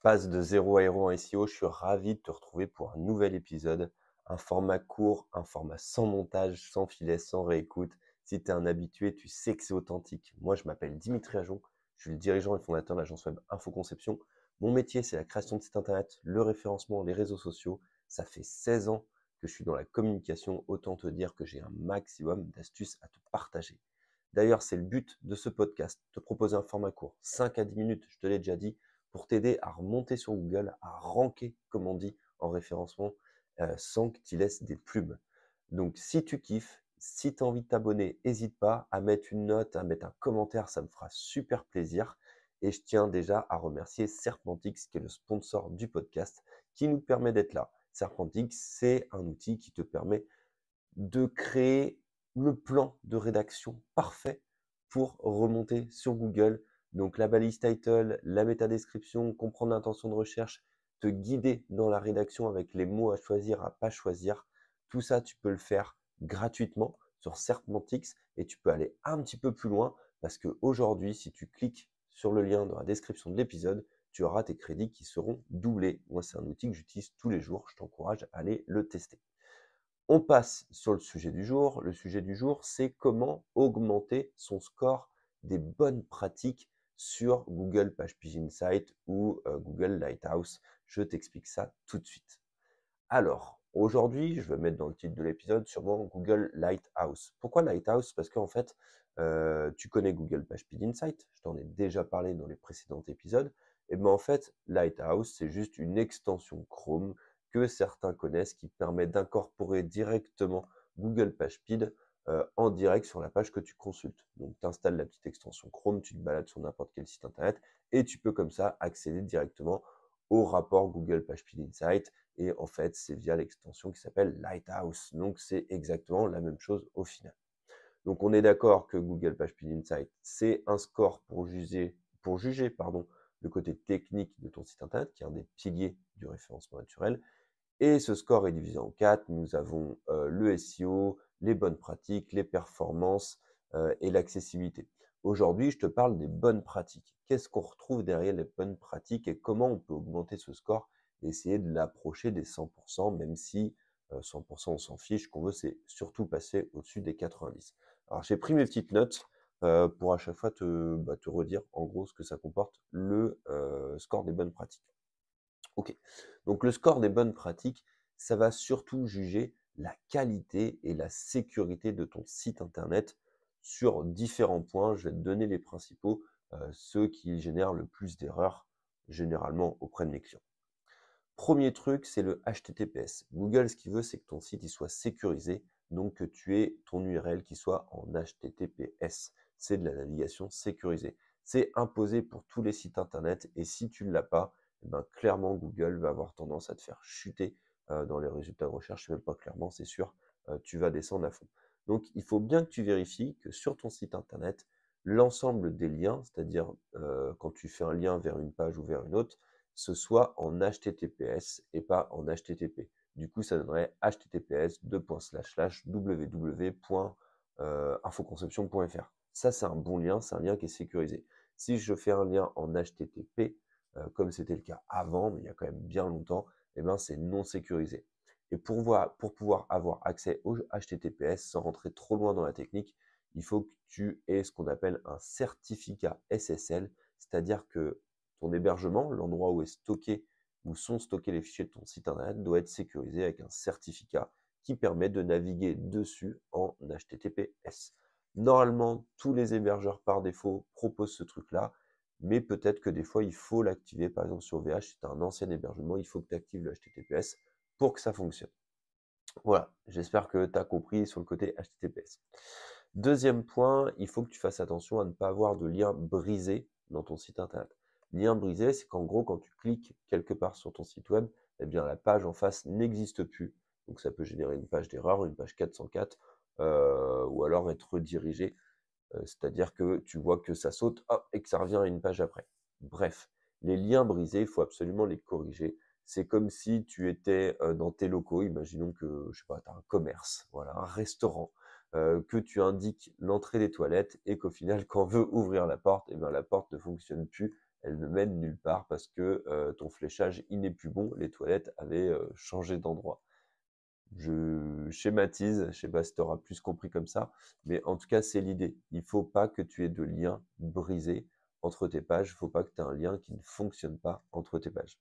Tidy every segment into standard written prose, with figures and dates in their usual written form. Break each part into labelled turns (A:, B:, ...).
A: Passe de zéro à héros en SEO, je suis ravi de te retrouver pour un nouvel épisode. Un format court, un format sans montage, sans filet, sans réécoute. Si tu es un habitué, tu sais que c'est authentique. Moi, je m'appelle Dimitri Ajon, je suis le dirigeant et fondateur de l'agence web Infoconception. Mon métier, c'est la création de sites internet, le référencement, les réseaux sociaux. Ça fait 16 ans que je suis dans la communication. Autant te dire que j'ai un maximum d'astuces à te partager. D'ailleurs, c'est le but de ce podcast, te proposer un format court, 5 à 10 minutes, je te l'ai déjà dit, pour t'aider à remonter sur Google, à ranker, comme on dit, en référencement, sans que tu laisses des plumes. Donc, si tu kiffes, si tu as envie de t'abonner, n'hésite pas à mettre une note, à mettre un commentaire, ça me fera super plaisir. Et je tiens déjà à remercier Serpentix, qui est le sponsor du podcast, qui nous permet d'être là. Serpentix, c'est un outil qui te permet de créer le plan de rédaction parfait pour remonter sur Google. Donc la balise title, la métadescription, comprendre l'intention de recherche, te guider dans la rédaction avec les mots à choisir, à pas choisir. Tout ça, tu peux le faire gratuitement sur Serpentix et tu peux aller un petit peu plus loin parce qu'aujourd'hui, si tu cliques sur le lien dans la description de l'épisode, tu auras tes crédits qui seront doublés. Moi, c'est un outil que j'utilise tous les jours. Je t'encourage à aller le tester. On passe sur le sujet du jour. Le sujet du jour, c'est comment augmenter son score des bonnes pratiques sur Google PageSpeed Insight ou Google Lighthouse. Je t'explique ça tout de suite. Alors, aujourd'hui, je vais mettre dans le titre de l'épisode sûrement Google Lighthouse. Pourquoi Lighthouse? Parce qu'en fait, tu connais Google PageSpeed Insight, je t'en ai déjà parlé dans les précédents épisodes. Et bien en fait, Lighthouse, c'est juste une extension Chrome que certains connaissent qui permet d'incorporer directement Google PageSpeed en direct sur la page que tu consultes. Donc, tu installes la petite extension Chrome, tu te balades sur n'importe quel site internet et tu peux comme ça accéder directement au rapport Google PageSpeed Insight. Et en fait, c'est via l'extension qui s'appelle Lighthouse. Donc, c'est exactement la même chose au final. Donc, on est d'accord que Google PageSpeed Insight, c'est un score pour juger le côté technique de ton site internet, qui est un des piliers du référencement naturel. Et ce score est divisé en 4. Nous avons le SEO, les bonnes pratiques, les performances et l'accessibilité. Aujourd'hui, je te parle des bonnes pratiques. Qu'est-ce qu'on retrouve derrière les bonnes pratiques et comment on peut augmenter ce score et essayer de l'approcher des 100%, même si 100% on s'en fiche. Ce qu'on veut, c'est surtout passer au-dessus des 90. Alors, j'ai pris mes petites notes pour à chaque fois te redire en gros ce que ça comporte, le score des bonnes pratiques. Ok, donc le score des bonnes pratiques, ça va surtout juger la qualité et la sécurité de ton site internet sur différents points. Je vais te donner les principaux, ceux qui génèrent le plus d'erreurs généralement auprès de mes clients. Premier truc, c'est le HTTPS. Google, ce qu'il veut, c'est que ton site il soit sécurisé, donc que tu aies ton URL qui soit en HTTPS. C'est de la navigation sécurisée. C'est imposé pour tous les sites internet et si tu ne l'as pas, eh ben, clairement Google va avoir tendance à te faire chuter dans les résultats de recherche. Même pas clairement, c'est sûr, tu vas descendre à fond. Donc il faut bien que tu vérifies que sur ton site internet, l'ensemble des liens, c'est-à-dire quand tu fais un lien vers une page ou vers une autre, ce soit en HTTPS et pas en HTTP. Du coup, ça donnerait https://www.infoconception.fr. Ça, c'est un bon lien, c'est un lien qui est sécurisé. Si je fais un lien en HTTP, comme c'était le cas avant, mais il y a quand même bien longtemps, eh ben, c'est non sécurisé. Et pour pouvoir avoir accès au HTTPS sans rentrer trop loin dans la technique, il faut que tu aies ce qu'on appelle un certificat SSL, c'est-à-dire que ton hébergement, l'endroit où sont stockés les fichiers de ton site internet, doit être sécurisé avec un certificat qui permet de naviguer dessus en HTTPS. Normalement, tous les hébergeurs par défaut proposent ce truc-là, mais peut-être que des fois, il faut l'activer. Par exemple, sur VH, si tu as un ancien hébergement, il faut que tu actives le HTTPS pour que ça fonctionne. Voilà, j'espère que tu as compris sur le côté HTTPS. Deuxième point, il faut que tu fasses attention à ne pas avoir de lien brisé dans ton site internet. Lien brisé, c'est qu'en gros, quand tu cliques quelque part sur ton site web, eh bien la page en face n'existe plus. Donc ça peut générer une page d'erreur, une page 404, ou alors être redirigé, c'est-à-dire que tu vois que ça saute hop, et que ça revient à une page après. Bref, les liens brisés, il faut absolument les corriger. C'est comme si tu étais dans tes locaux, imaginons que, je sais pas, tu as un commerce, voilà, un restaurant, que tu indiques l'entrée des toilettes et qu'au final, quand on veut ouvrir la porte, eh bien, la porte ne fonctionne plus elle ne mène nulle part parce que ton fléchage, il n'est plus bon. Les toilettes avaient changé d'endroit. Je schématise, je sais pas si tu auras plus compris comme ça, mais en tout cas, c'est l'idée. Il faut pas que tu aies de lien brisé entre tes pages. Il faut pas que tu aies un lien qui ne fonctionne pas entre tes pages.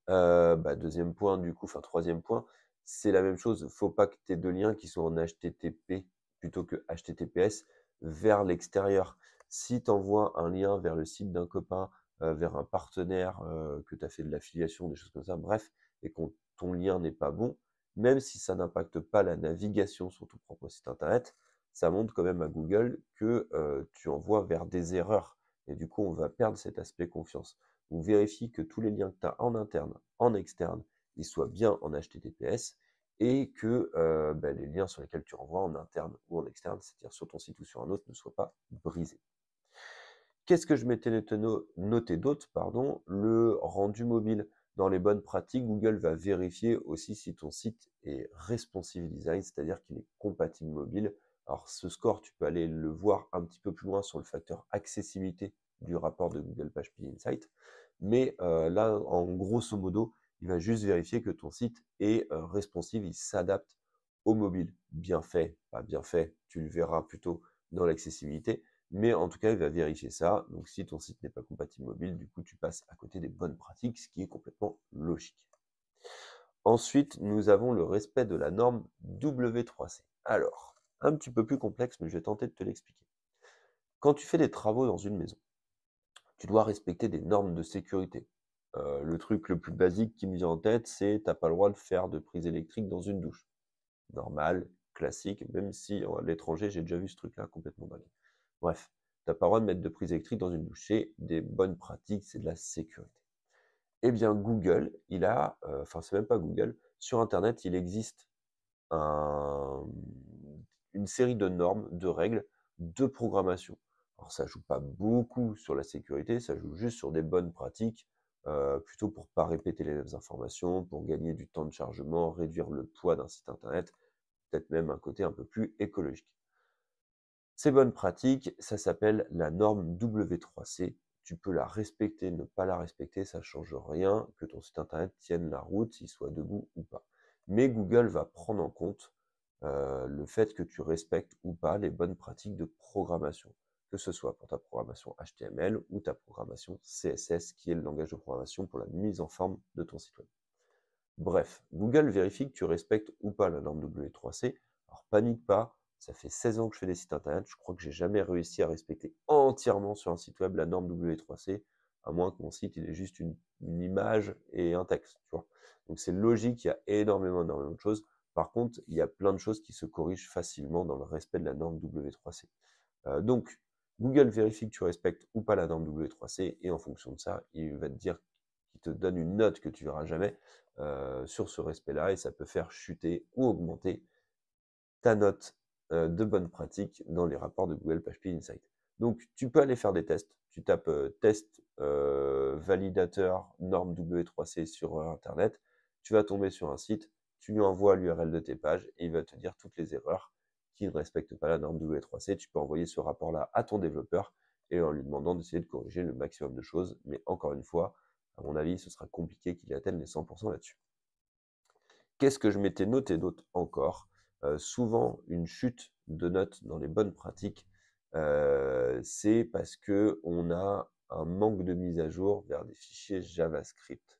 A: 2e point du coup, enfin 3e point, c'est la même chose. Faut pas que tu aies de liens qui soient en HTTP plutôt que HTTPS vers l'extérieur. Si tu envoies un lien vers le site d'un copain, vers un partenaire, que tu as fait de l'affiliation, des choses comme ça, bref, et que ton lien n'est pas bon, même si ça n'impacte pas la navigation sur ton propre site internet, ça montre quand même à Google que, tu envoies vers des erreurs et du coup, on va perdre cet aspect confiance. Donc vérifie que tous les liens que tu as en interne, en externe, ils soient bien en HTTPS et que les liens sur lesquels tu renvoies en interne ou en externe, c'est-à-dire sur ton site ou sur un autre, ne soient pas brisés. Qu'est-ce que je m'étais noté d'autre, pardon? Le rendu mobile. Dans les bonnes pratiques, Google va vérifier aussi si ton site est responsive design, c'est-à-dire qu'il est compatible mobile. Alors ce score, tu peux aller le voir un petit peu plus loin sur le facteur accessibilité du rapport de Google PageSpeed Insight. Mais là, en grosso modo, il va juste vérifier que ton site est responsive, il s'adapte au mobile. Bien fait, pas bien fait, tu le verras plutôt dans l'accessibilité. Mais en tout cas, il va vérifier ça. Donc, si ton site n'est pas compatible mobile, du coup, tu passes à côté des bonnes pratiques, ce qui est complètement logique. Ensuite, nous avons le respect de la norme W3C. Alors, un petit peu plus complexe, mais je vais tenter de te l'expliquer. Quand tu fais des travaux dans une maison, tu dois respecter des normes de sécurité. Le truc le plus basique qui me vient en tête, c'est tu n'as pas le droit de faire de prise électrique dans une douche. Normal, classique, même si à l'étranger, j'ai déjà vu ce truc-là complètement dingue. Bref, tu n'as pas le droit de mettre de prise électrique dans une douche. C'est des bonnes pratiques, c'est de la sécurité. Eh bien, Google, il a, enfin, c'est même pas Google, sur Internet, il existe un- une série de normes, de règles, de programmation. Alors, ça joue pas beaucoup sur la sécurité, ça joue juste sur des bonnes pratiques, plutôt pour pas répéter les mêmes informations, pour gagner du temps de chargement, réduire le poids d'un site Internet, peut-être même un côté un peu plus écologique. Ces bonnes pratiques, ça s'appelle la norme W3C. Tu peux la respecter, ne pas la respecter, ça ne change rien, que ton site internet tienne la route, s'il soit debout ou pas. Mais Google va prendre en compte le fait que tu respectes ou pas les bonnes pratiques de programmation, que ce soit pour ta programmation HTML ou ta programmation CSS, qui est le langage de programmation pour la mise en forme de ton site web. Bref, Google vérifie que tu respectes ou pas la norme W3C. Alors panique pas, ça fait 16 ans que je fais des sites internet, je crois que j'ai jamais réussi à respecter entièrement sur un site web la norme W3C, à moins que mon site il ait juste une image et un texte, tu vois. Donc c'est logique, il y a énormément de choses. Par contre, il y a plein de choses qui se corrigent facilement dans le respect de la norme W3C. Donc, Google vérifie que tu respectes ou pas la norme W3C et en fonction de ça, il va te dire, il te donne une note que tu verras jamais sur ce respect-là et ça peut faire chuter ou augmenter ta note de bonne pratique dans les rapports de Google PageSpeed Insight. Donc, tu peux aller faire des tests. Tu tapes test validateur norme W3C sur Internet. Tu vas tomber sur un site, tu lui envoies l'URL de tes pages et il va te dire toutes les erreurs qui ne respectent pas la norme W3C. Tu peux envoyer ce rapport-là à ton développeur et en lui demandant d'essayer de corriger le maximum de choses. Mais encore une fois, à mon avis, ce sera compliqué qu'il atteigne les 100% là-dessus. Qu'est-ce que je m'étais noté d'autre encore? Souvent, une chute de notes dans les bonnes pratiques, c'est parce qu'on a un manque de mise à jour vers des fichiers JavaScript.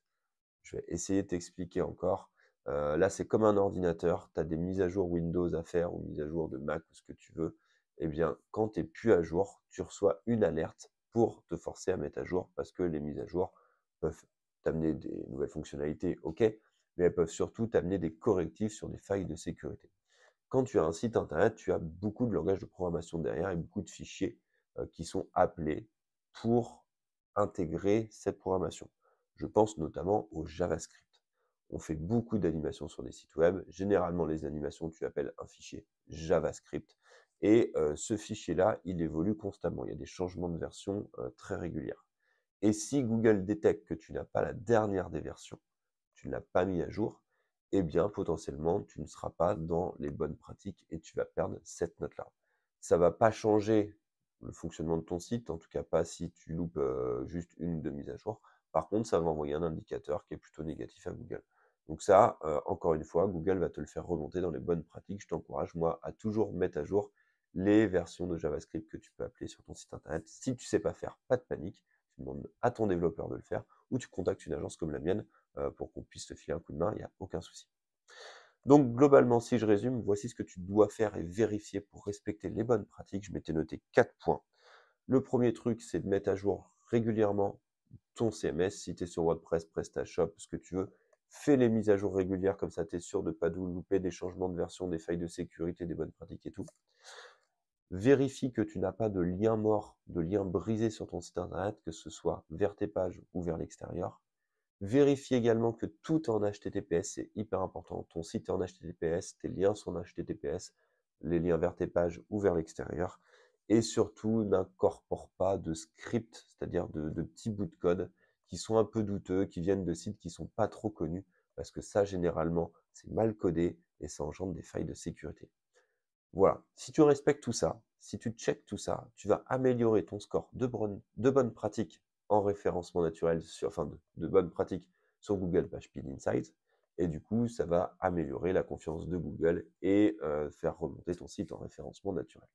A: Je vais essayer de t'expliquer encore. Là, c'est comme un ordinateur, tu as des mises à jour Windows à faire ou mises à jour de Mac ou ce que tu veux. Eh bien, quand tu n'es plus à jour, tu reçois une alerte pour te forcer à mettre à jour parce que les mises à jour peuvent t'amener des nouvelles fonctionnalités, ok, mais elles peuvent surtout t'amener des correctifs sur des failles de sécurité. Quand tu as un site internet, tu as beaucoup de langage de programmation derrière et beaucoup de fichiers qui sont appelés pour intégrer cette programmation. Je pense notamment au JavaScript. On fait beaucoup d'animations sur des sites web. Généralement, les animations, tu appelles un fichier JavaScript. Et ce fichier-là, il évolue constamment. Il y a des changements de version très réguliers. Et si Google détecte que tu n'as pas la dernière des versions, tu ne l'as pas mis à jour, eh bien potentiellement tu ne seras pas dans les bonnes pratiques et tu vas perdre cette note-là. Ça ne va pas changer le fonctionnement de ton site, en tout cas pas si tu loupes juste une ou deux mises à jour. Par contre, ça va envoyer un indicateur qui est plutôt négatif à Google. Donc ça, encore une fois, Google va te le faire remonter dans les bonnes pratiques. Je t'encourage, moi, à toujours mettre à jour les versions de JavaScript que tu peux appeler sur ton site internet. Si tu ne sais pas faire, pas de panique, tu demandes à ton développeur de le faire ou tu contactes une agence comme la mienne pour qu'on puisse te filer un coup de main, il n'y a aucun souci. Donc globalement, si je résume, voici ce que tu dois faire et vérifier pour respecter les bonnes pratiques. Je m'étais noté 4 points. Le premier truc, c'est de mettre à jour régulièrement ton CMS. Si tu es sur WordPress, PrestaShop, ce que tu veux, fais les mises à jour régulières, comme ça tu es sûr de ne pas louper des changements de version, des failles de sécurité, des bonnes pratiques et tout. Vérifie que tu n'as pas de lien mort, de lien brisé sur ton site internet, que ce soit vers tes pages ou vers l'extérieur. Vérifie également que tout est en HTTPS, c'est hyper important. Ton site est en HTTPS, tes liens sont en HTTPS, les liens vers tes pages ou vers l'extérieur. Et surtout, n'incorpore pas de scripts, c'est-à-dire de petits bouts de code qui sont un peu douteux, qui viennent de sites qui ne sont pas trop connus, parce que ça, généralement, c'est mal codé et ça engendre des failles de sécurité. Voilà, si tu respectes tout ça, si tu checkes tout ça, tu vas améliorer ton score de bonnes pratiques en référencement naturel, enfin de bonnes pratiques sur Google PageSpeed Insights. Et du coup, ça va améliorer la confiance de Google et faire remonter ton site en référencement naturel.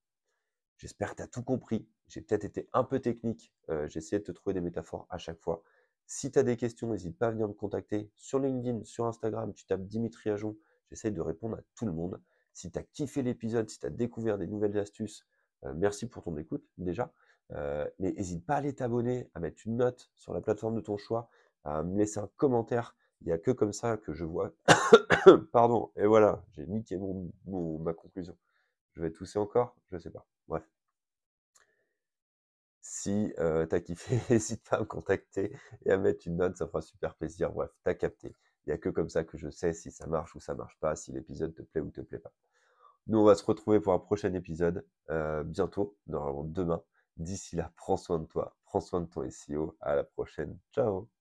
A: J'espère que tu as tout compris. J'ai peut-être été un peu technique. J'ai essayé de te trouver des métaphores à chaque fois. Si tu as des questions, n'hésite pas à venir me contacter sur LinkedIn, sur Instagram. Tu tapes Dimitri Ajon. J'essaie de répondre à tout le monde. Si tu as kiffé l'épisode, si tu as découvert des nouvelles astuces, merci pour ton écoute déjà. Mais n'hésite pas à aller t'abonner, à mettre une note sur la plateforme de ton choix, à me laisser un commentaire. Il n'y a que comme ça que je vois. Pardon, et voilà, j'ai niqué ma conclusion. Je vais tousser encore? Je sais pas. Bref. Si tu as kiffé, n'hésite pas à me contacter et à mettre une note, ça fera super plaisir. Bref, tu as capté. Il n'y a que comme ça que je sais si ça marche ou ça marche pas, si l'épisode te plaît ou te plaît pas. Nous, on va se retrouver pour un prochain épisode bientôt, normalement demain. D'ici là, prends soin de toi, prends soin de ton SEO. À la prochaine. Ciao!